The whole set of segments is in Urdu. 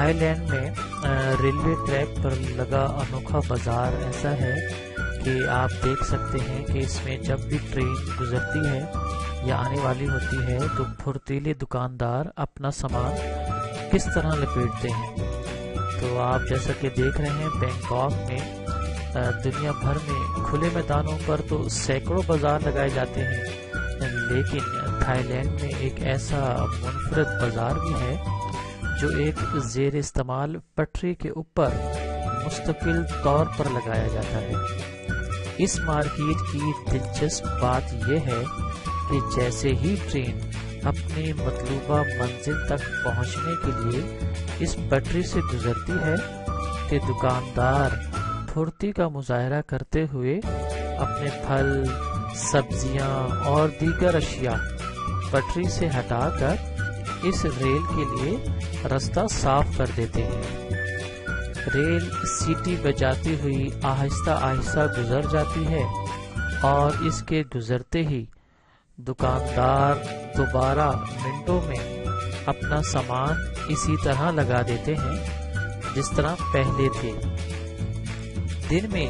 تھائی لینڈ میں ریلوے ٹریک پر لگا انوکھا بازار ایسا ہے کہ آپ دیکھ سکتے ہیں کہ اس میں جب بھی ٹرین گزرتی ہے یا آنے والی ہوتی ہے تو پھرتیلے دکاندار اپنا سامان کس طرح لپیٹتے ہیں۔ تو آپ جیسا کہ دیکھ رہے ہیں بینکاک میں دنیا بھر میں کھلے میدانوں پر تو سینکڑوں بازار لگائے جاتے ہیں، لیکن تھائی لینڈ میں ایک ایسا منفرد بازار بھی ہے جو ایک زیر استعمال پٹری کے اوپر مستقل طور پر لگایا جاتا ہے۔ اس مارکیٹ کی دلچسپ بات یہ ہے کہ جیسے ہی ٹرین اپنی مطلوبہ منزل تک پہنچنے کے لیے اس پٹری سے گزرتی ہے کہ دکاندار پھرتی کا مظاہرہ کرتے ہوئے اپنے پھل، سبزیاں اور دیگر اشیاء پٹری سے ہٹا کر اس ریل کے لیے راستہ صاف کر دیتے ہیں۔ ریل سیٹی بجاتی ہوئی آہستہ آہستہ گزر جاتی ہے اور اس کے گزرتے ہی دکاندار دوبارہ منٹوں میں اپنا سامان اسی طرح لگا دیتے ہیں جس طرح پہلے تھے۔ دن میں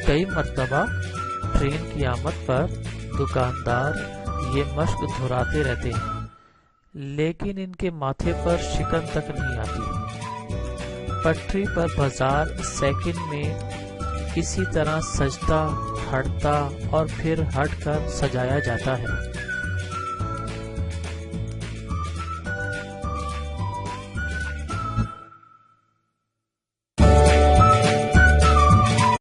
کئی مرتبہ ٹرین کی آمد پر دکاندار یہ مشق دہراتے رہتے ہیں، لیکن ان کے ماتھے پر شکن تک نہیں آتی۔ پٹری پر بازار سیکنڈ میں اسی طرح سجتا، ہٹتا اور پھر ہٹ کر سجایا جاتا ہے۔